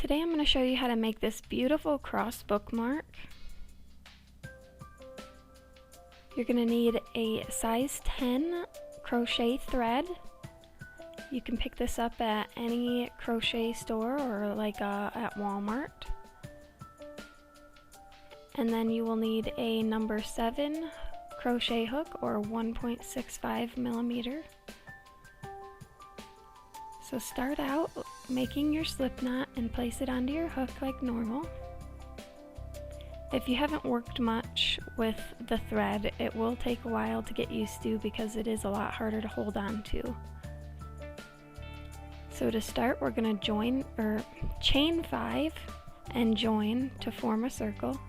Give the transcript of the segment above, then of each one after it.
Today I'm going to show you how to make this beautiful cross bookmark. You're going to need a size 10 crochet thread. You can pick this up at any crochet store or like at Walmart. And then you will need a number 7 crochet hook or 1.65 millimeter. So start out making your slip knot and place it onto your hook like normal. If you haven't worked much with the thread, it will take a while to get used to because it is a lot harder to hold on to. So to start, we're going to chain 5 and join to form a circle.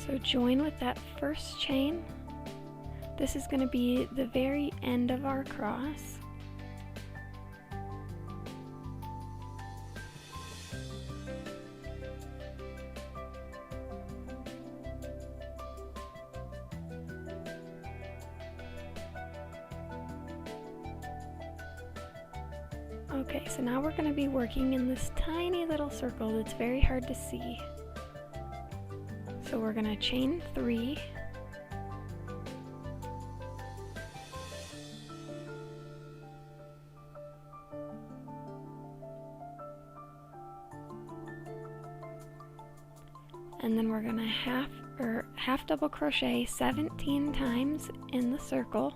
So join with that first chain. This is going to be the very end of our cross. Okay, so now we're going to be working in this tiny little circle that's very hard to see. So we're going to chain 3, and then we're going to half double crochet 17 times in the circle.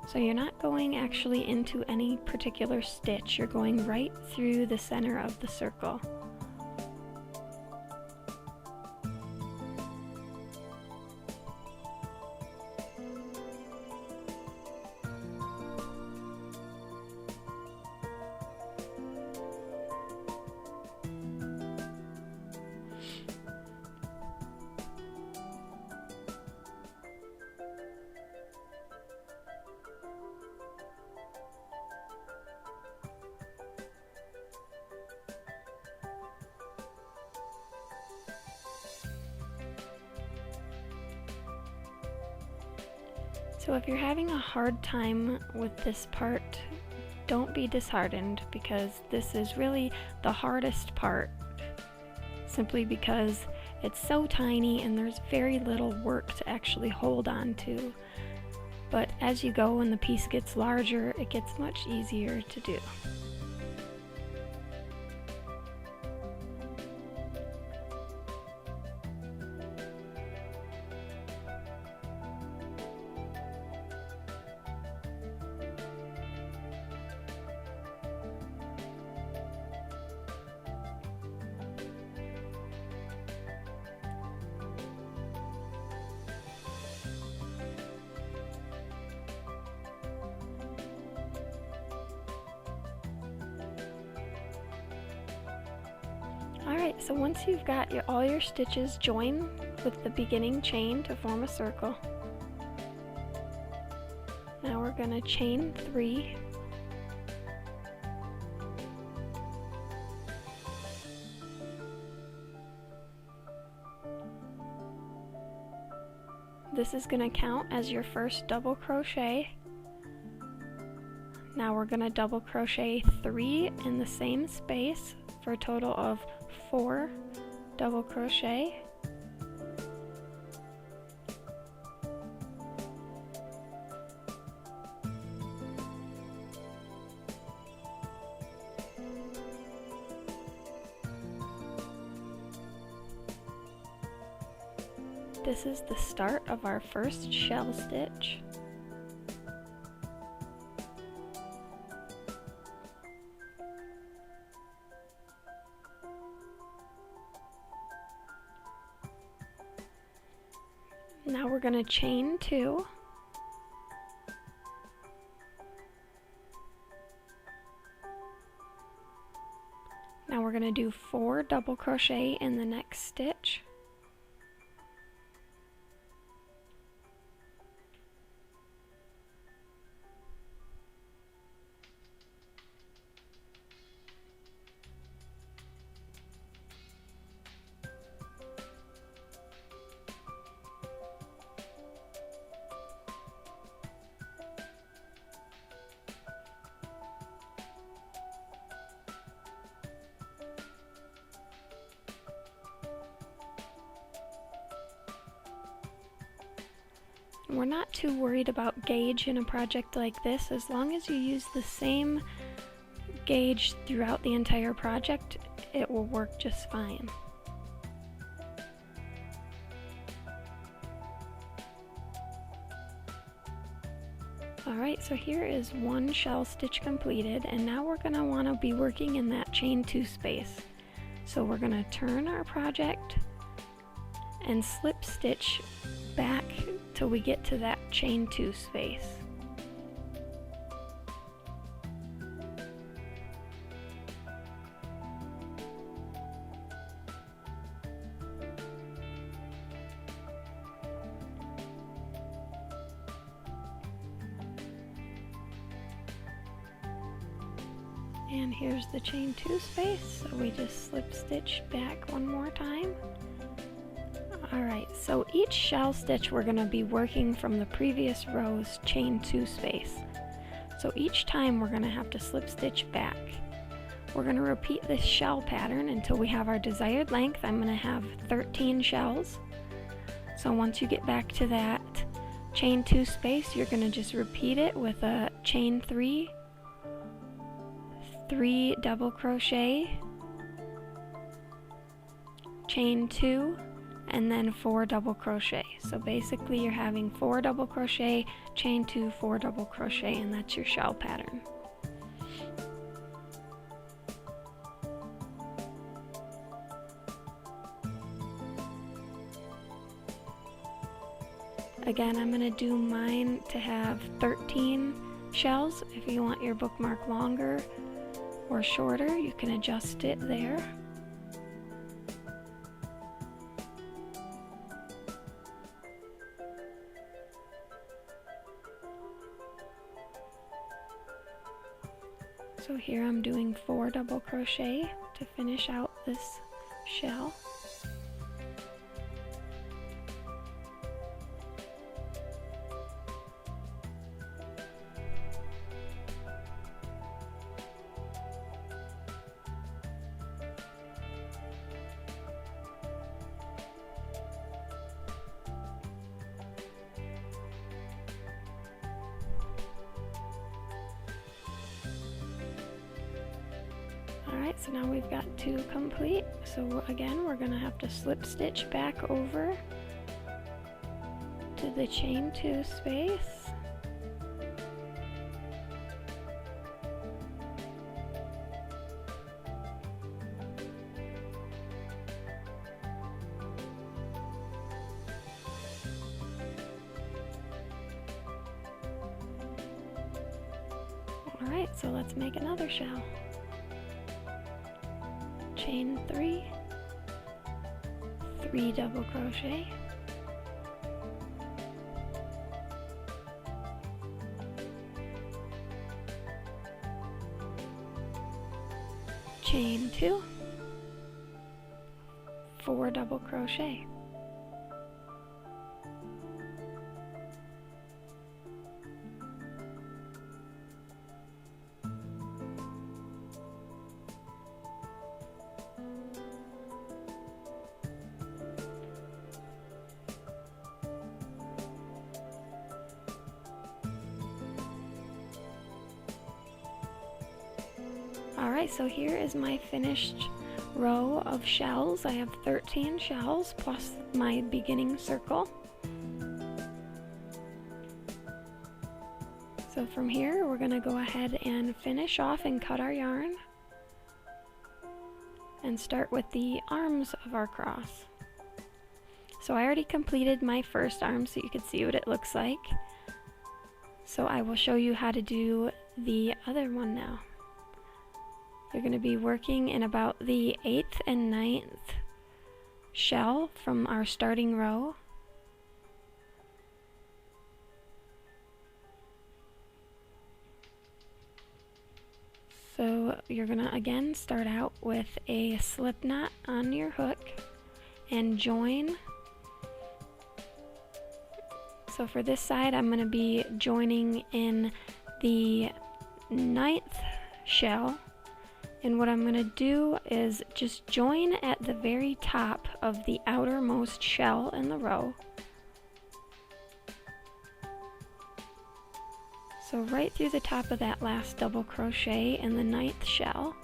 So you're not going actually into any particular stitch, you're going right through the center of the circle. So if you're having a hard time with this part, don't be disheartened because this is really the hardest part, simply because it's so tiny and there's very little work to actually hold on to. But as you go and the piece gets larger, it gets much easier to do. Alright, so once you've got all your stitches, join with the beginning chain to form a circle. Now we're going to chain 3. This is going to count as your first double crochet. Now we're going to double crochet 3 in the same space for a total of 4 double crochet. This is the start of our first shell stitch. Now we're going to chain 2. Now we're going to do 4 double crochet in the next stitch. We're not too worried about gauge in a project like this. As long as you use the same gauge throughout the entire project, it will work just fine. Alright, so here is one shell stitch completed, and now we're going to want to be working in that chain 2 space. So we're going to turn our project and slip stitch back till we get to that chain 2 space. And here's the chain 2 space, so we just slip stitch back one more time. Alright, so each shell stitch we're going to be working from the previous row's chain 2 space. So each time we're going to have to slip stitch back. We're going to repeat this shell pattern until we have our desired length. I'm going to have 13 shells. So once you get back to that chain 2 space, you're going to just repeat it with a chain 3, 3 double crochet, chain 2, and then 4 double crochet. So basically you're having 4 double crochet, chain 2, 4 double crochet, and that's your shell pattern. Again, I'm going to do mine to have 13 shells. If you want your bookmark longer or shorter, you can adjust it there. So here I'm doing 4 double crochet to finish out this shell. Alright, so now we've got 2 complete. So again, we're going to have to slip stitch back over to the chain 2 space. Alright, so let's make another shell. Chain 3, 3 double crochet, chain 2, 4 double crochet. Alright, so here is my finished row of shells. I have 13 shells plus my beginning circle. So from here we're going to go ahead and finish off and cut our yarn and start with the arms of our cross. So I already completed my first arm so you can see what it looks like. So I will show you how to do the other one now. You're going to be working in about the 8th and 9th shell from our starting row. So you're going to again start out with a slip knot on your hook and join. So for this side I'm going to be joining in the 9th shell. And what I'm going to do is just join at the very top of the outermost shell in the row. So right through the top of that last double crochet in the 9th shell.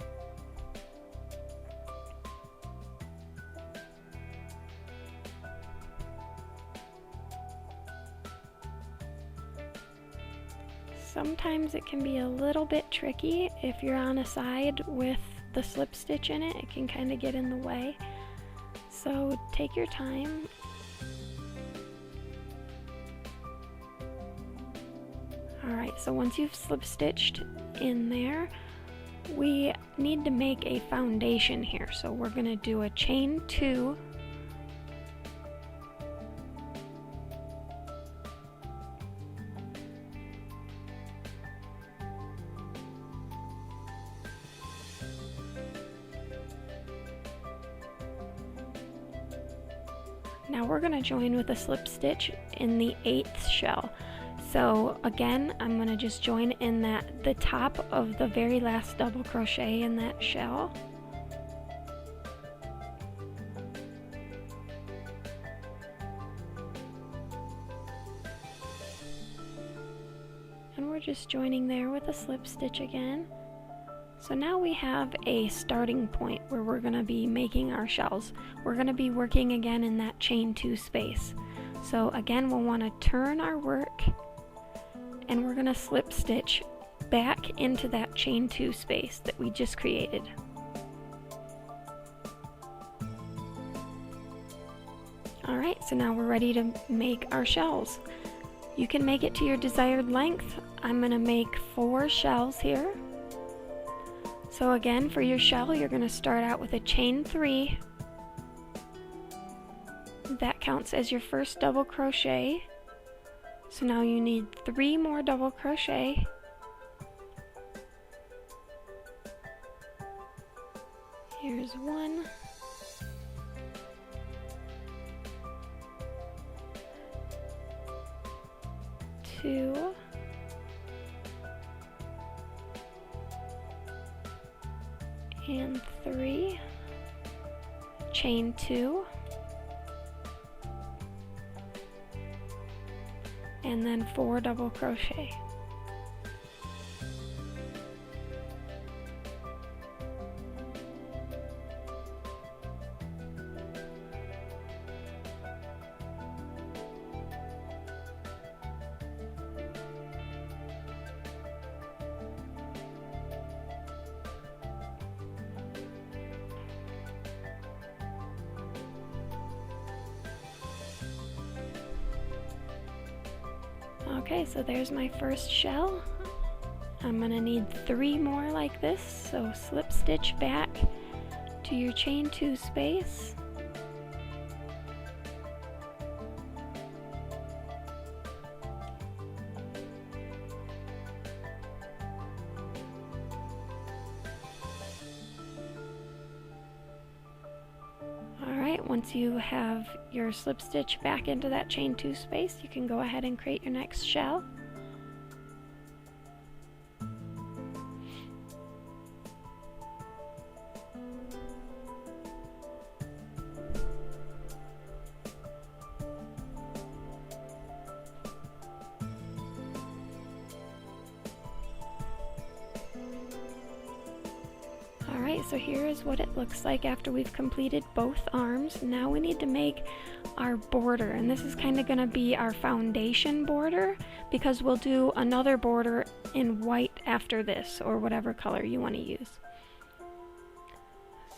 Sometimes it can be a little bit tricky if you're on a side with the slip stitch in it. It can kind of get in the way. So take your time. Alright, so once you've slip stitched in there, we need to make a foundation here. So we're going to do a chain 2. Now we're going to join with a slip stitch in the 8th shell. So again, I'm going to just join in the top of the very last double crochet in that shell. And we're just joining there with a slip stitch again. So now we have a starting point where we're going to be making our shells. We're going to be working again in that chain 2 space. So again, we'll want to turn our work and we're going to slip stitch back into that chain 2 space that we just created. Alright, so now we're ready to make our shells. You can make it to your desired length. I'm going to make 4 shells here. So again, for your shell, you're going to start out with a chain 3. That counts as your first double crochet. So now you need 3 more double crochet. Here's 1. 2. And 3, chain 2, and then 4 double crochet. Okay, so there's my first shell. I'm going to need 3 more like this, so slip stitch back to your chain 2 space. Once you have your slip stitch back into that chain 2 space, you can go ahead and create your next shell. Alright, so here is what it looks like after we've completed both arms. Now we need to make our border, and this is kind of going to be our foundation border because we'll do another border in white after this, or whatever color you want to use.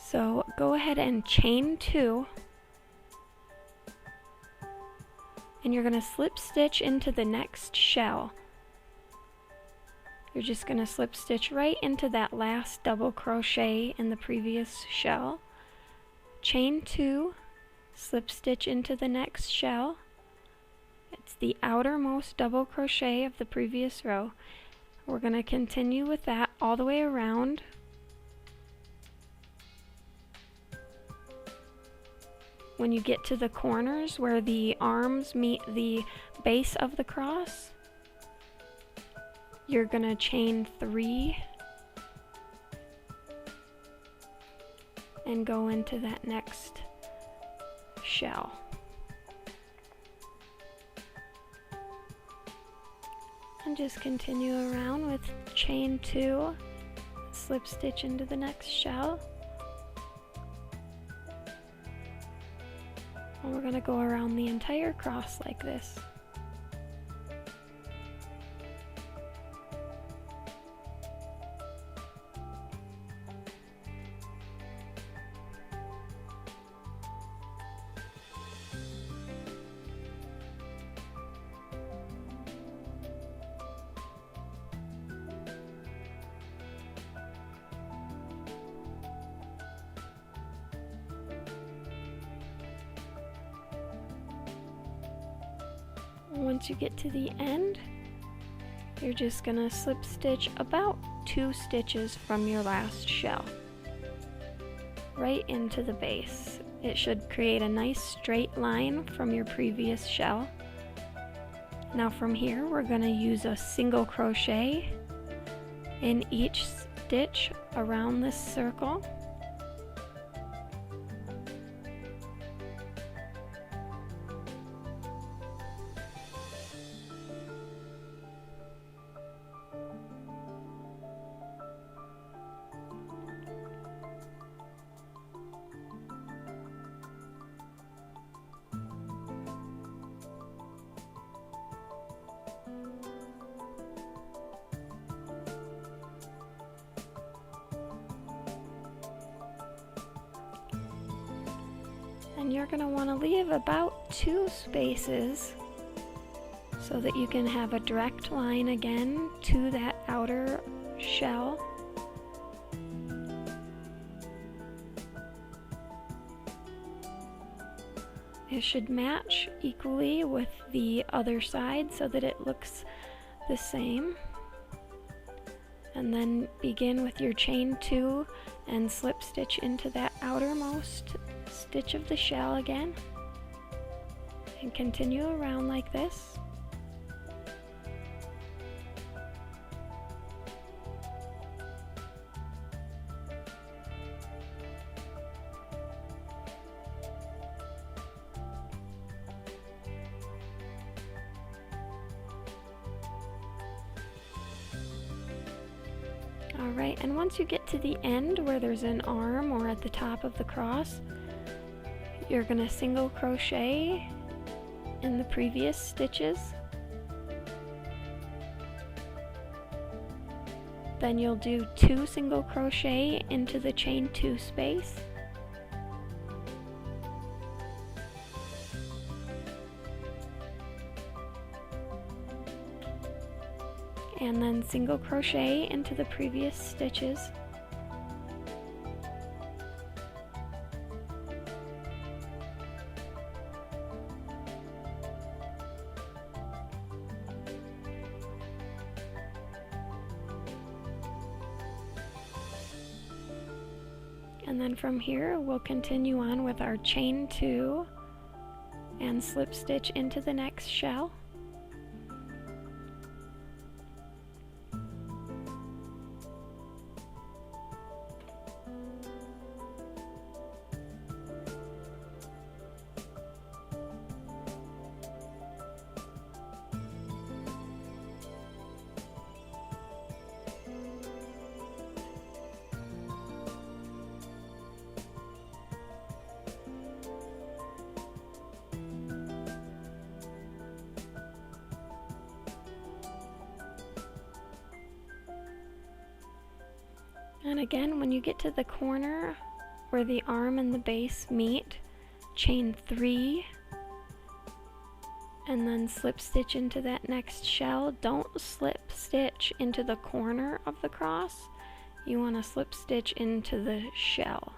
So go ahead and chain 2, and you're going to slip stitch into the next shell. You're just going to slip stitch right into that last double crochet in the previous shell. Chain 2, slip stitch into the next shell. It's the outermost double crochet of the previous row. We're going to continue with that all the way around. When you get to the corners where the arms meet the base of the cross, you're going to chain 3 and go into that next shell. And just continue around with chain 2, slip stitch into the next shell. And we're going to go around the entire cross like this. Once you get to the end, you're just going to slip stitch about 2 stitches from your last shell right into the base. It should create a nice straight line from your previous shell. Now from here we're going to use a single crochet in each stitch around this circle. And you're going to want to leave about 2 spaces so that you can have a direct line again to that outer shell. It should match equally with the other side so that it looks the same. And then begin with your chain 2 and slip stitch into that outermost stitch of the shell again, and continue around like this. Alright, and once you get to the end where there's an arm or at the top of the cross, you're going to single crochet in the previous stitches. Then you'll do 2 single crochet into the chain 2 space. And then single crochet into the previous stitches. And then from here we'll continue on with our chain 2 and slip stitch into the next shell. And again, when you get to the corner where the arm and the base meet, chain 3 and then slip stitch into that next shell. Don't slip stitch into the corner of the cross. You want to slip stitch into the shell.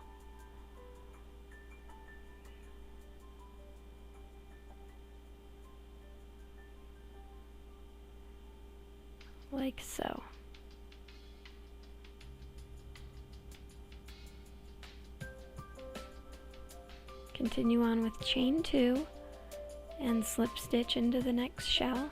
Like so. Continue on with chain 2 and slip stitch into the next shell.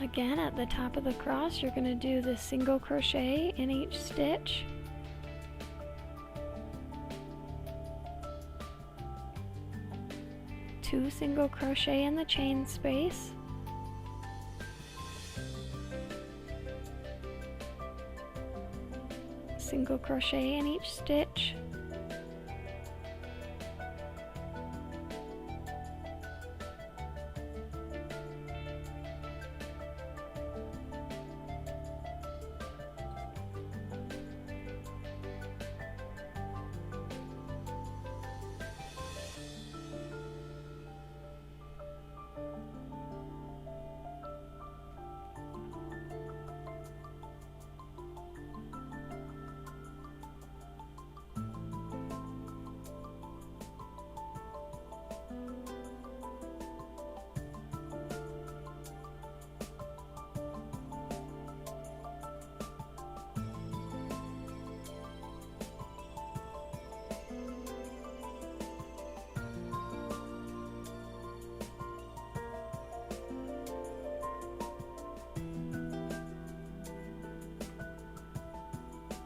Again, at the top of the cross, you're going to do the single crochet in each stitch. Two single crochet in the chain space. Single crochet in each stitch.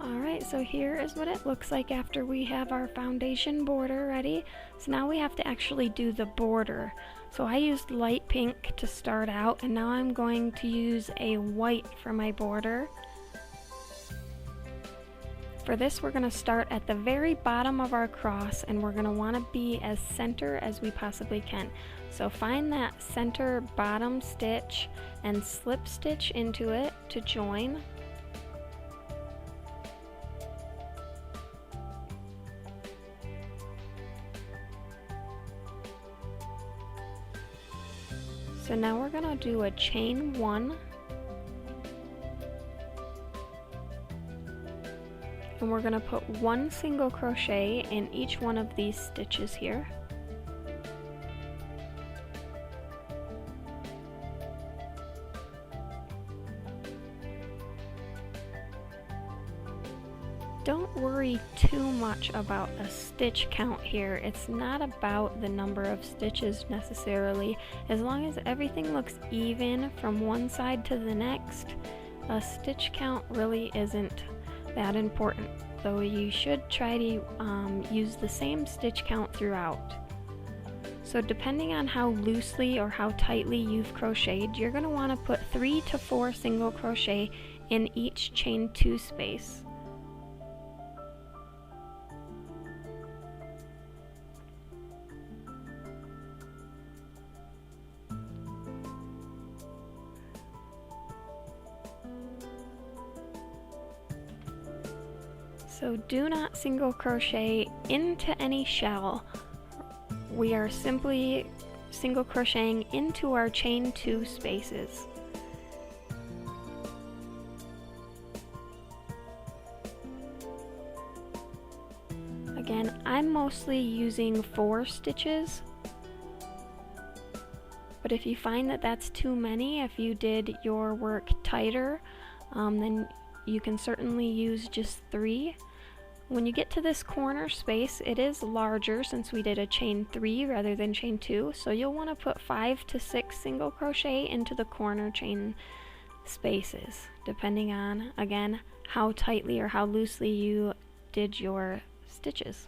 Alright, so here is what it looks like after we have our foundation border ready. So now we have to actually do the border. So I used light pink to start out, and now I'm going to use a white for my border. For this, we're going to start at the very bottom of our cross, and we're going to want to be as center as we possibly can. So find that center bottom stitch and slip stitch into it to join. So now we're going to do a chain 1, and we're going to put 1 single crochet in each one of these stitches here. Don't worry too much about a stitch count here. It's not about the number of stitches necessarily. As long as everything looks even from one side to the next, a stitch count really isn't that important. Though you should try to use the same stitch count throughout. So depending on how loosely or how tightly you've crocheted, you're going to want to put 3 to 4 single crochet in each chain 2 space. So do not single crochet into any shell. We are simply single crocheting into our chain 2 spaces. Again, I'm mostly using 4 stitches, but if you find that that's too many, if you did your work tighter, then you can certainly use just 3. When you get to this corner space, it is larger since we did a chain 3 rather than chain 2, so you'll want to put 5 to 6 single crochet into the corner chain spaces, depending on, again, how tightly or how loosely you did your stitches.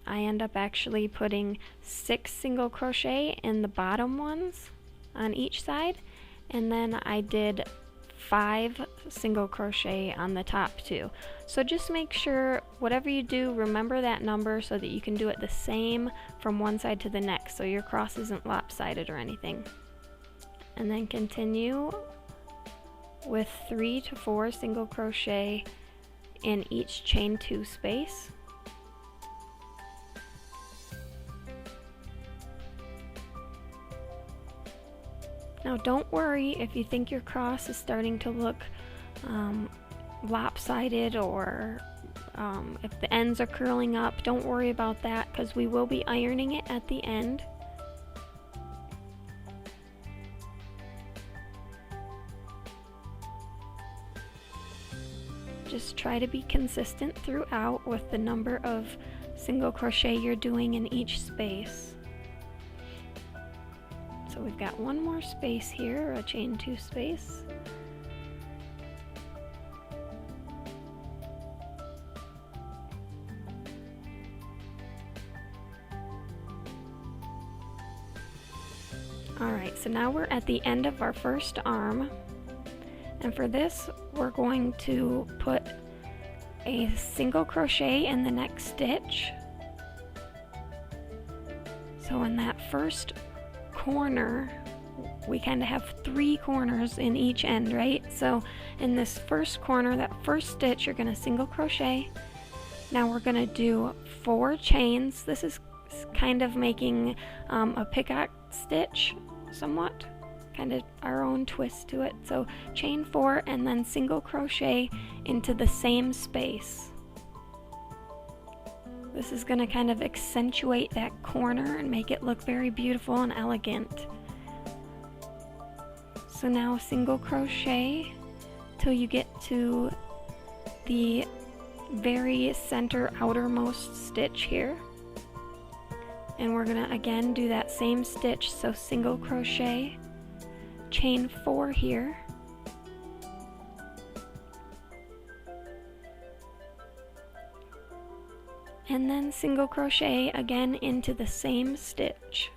I end up actually putting 6 single crochet in the bottom ones on each side, and then I did 5 single crochet on the top too. So just make sure whatever you do, remember that number so that you can do it the same from one side to the next, so your cross isn't lopsided or anything. And then continue with 3 to 4 single crochet in each chain 2 space. Now don't worry if you think your cross is starting to look lopsided, or if the ends are curling up. Don't worry about that, because we will be ironing it at the end. Just try to be consistent throughout with the number of single crochet you're doing in each space. So we've got one more space here, a chain 2 space. Alright, so now we're at the end of our first arm, and for this we're going to put a single crochet in the next stitch. So in that first corner, we kind of have 3 corners in each end, right? So in this first corner, that first stitch, you're going to single crochet. Now we're going to do 4 chains. This is kind of making a pickaxe stitch somewhat, kind of our own twist to it. So chain 4 and then single crochet into the same space. This is going to kind of accentuate that corner and make it look very beautiful and elegant. So now single crochet till you get to the very center outermost stitch here. And we're going to again do that same stitch, so single crochet, chain 4 here. And then single crochet again into the same stitch.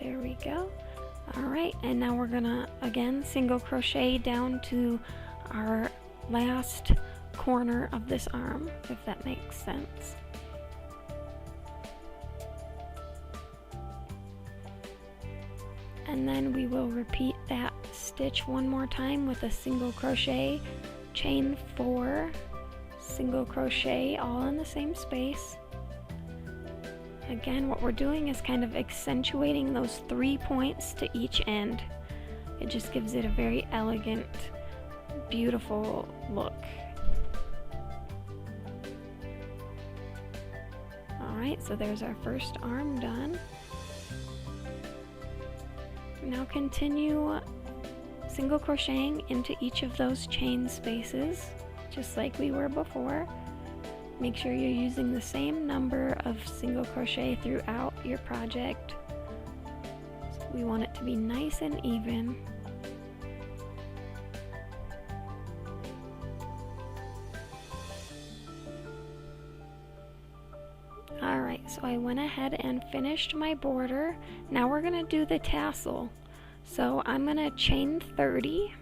There we go. Alright, and now we're gonna again single crochet down to our last corner of this arm, if that makes sense. And then we will repeat that stitch one more time with a single crochet, chain 4, single crochet, all in the same space. Again, what we're doing is kind of accentuating those 3 points to each end. It just gives it a very elegant, beautiful look. Alright, so there's our first arm done. Now continue single crocheting into each of those chain spaces, just like we were before. Make sure you're using the same number of single crochet throughout your project. So we want it to be nice and even. Alright, so I went ahead and finished my border. Now we're going to do the tassel. So I'm going to chain 30.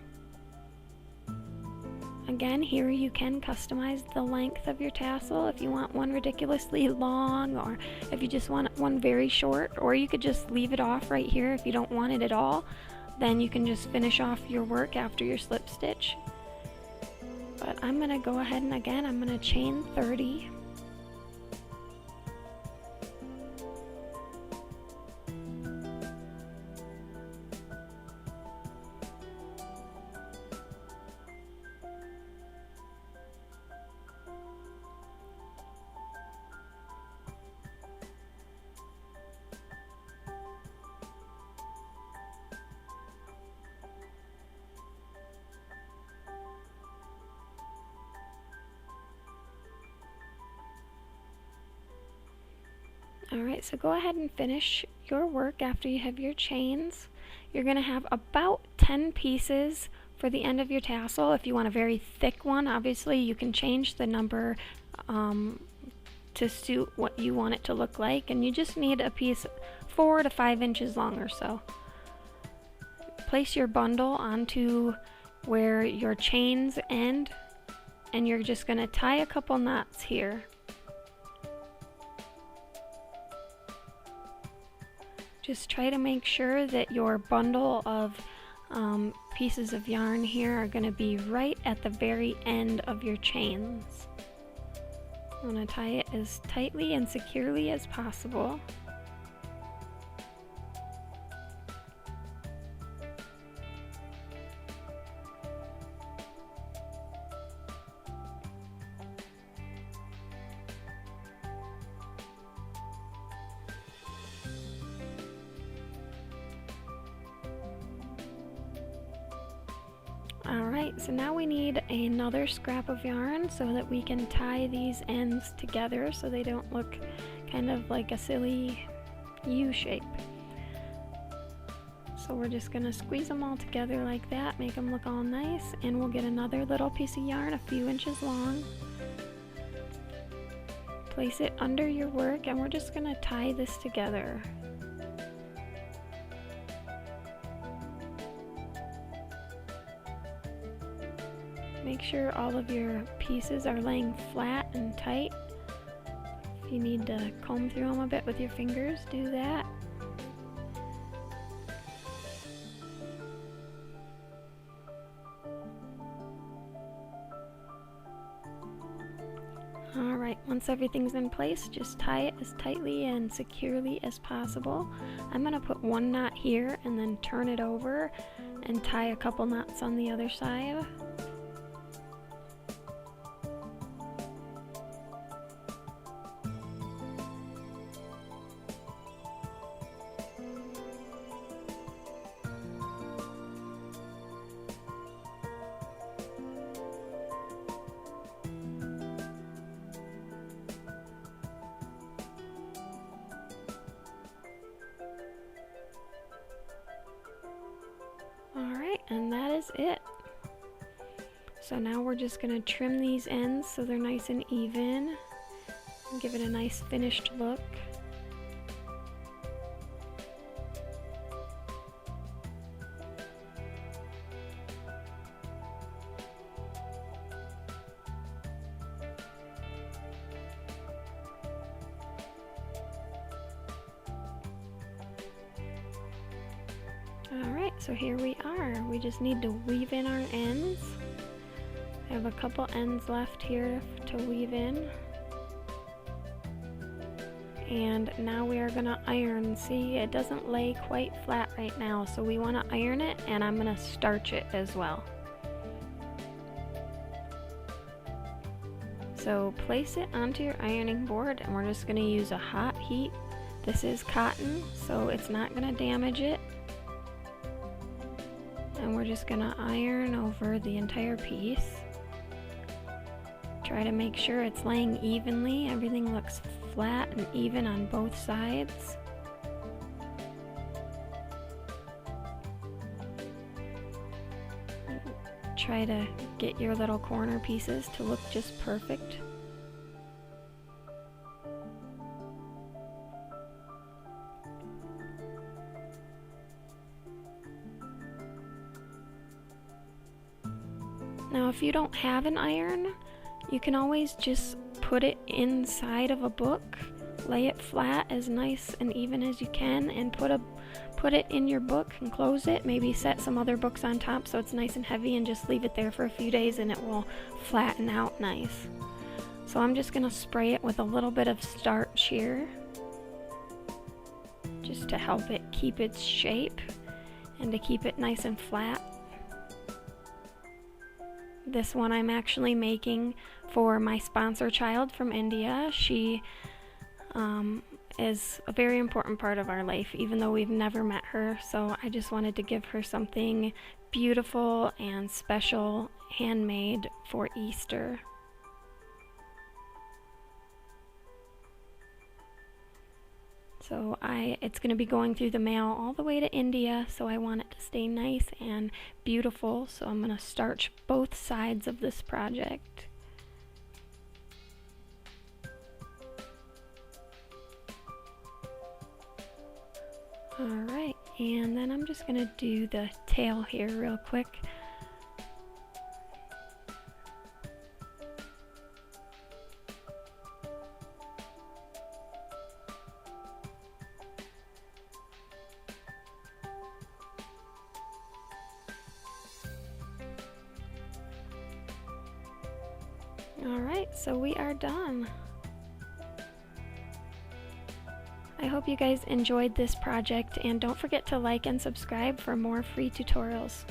Again, here you can customize the length of your tassel if you want one ridiculously long, or if you just want one very short, or you could just leave it off right here if you don't want it at all. Then you can just finish off your work after your slip stitch. But I'm going to go ahead and again, I'm going to chain 30. Alright, so go ahead and finish your work after you have your chains. You're going to have about 10 pieces for the end of your tassel. If you want a very thick one, obviously you can change the number to suit what you want it to look like, and you just need a piece 4 to 5 inches long or so. Place your bundle onto where your chains end, and you're just going to tie a couple knots here. Just try to make sure that your bundle of pieces of yarn here are going to be right at the very end of your chains. I'm going to tie it as tightly and securely as possible. Alright, so now we need another scrap of yarn so that we can tie these ends together so they don't look kind of like a silly U shape. So we're just going to squeeze them all together like that, make them look all nice, and we'll get another little piece of yarn a few inches long. Place it under your work and we're just going to tie this together. Make sure all of your pieces are laying flat and tight. If you need to comb through them a bit with your fingers, do that. Alright, once everything's in place, just tie it as tightly and securely as possible. I'm going to put one knot here and then turn it over and tie a couple knots on the other side. Alright, and that is it. So now we're just going to trim these ends so they're nice and even and give it a nice finished look. Alright, so here we are. We just need to weave in our ends. I have a couple ends left here to weave in. And now we are going to iron. See, it doesn't lay quite flat right now, so we want to iron it, and I'm going to starch it as well. So place it onto your ironing board, and we're just going to use a hot heat. This is cotton, so it's not going to damage it. And we're just going to iron over the entire piece. Try to make sure it's laying evenly. Everything looks flat and even on both sides. Try to get your little corner pieces to look just perfect. Now if you don't have an iron, you can always just put it inside of a book, lay it flat as nice and even as you can, and put it in your book and close it. Maybe set some other books on top so it's nice and heavy and just leave it there for a few days and it will flatten out nice. So I'm just going to spray it with a little bit of starch here, just to help it keep its shape and to keep it nice and flat. This one I'm actually making for my sponsor child from India. She is a very important part of our life, even though we've never met her. So I just wanted to give her something beautiful and special, handmade for Easter. So it's going to be going through the mail all the way to India, so I want it to stay nice and beautiful. So I'm going to starch both sides of this project. Alright, and then I'm just going to do the tail here real quick. Alright, so we are done. I hope you guys enjoyed this project, and don't forget to like and subscribe for more free tutorials.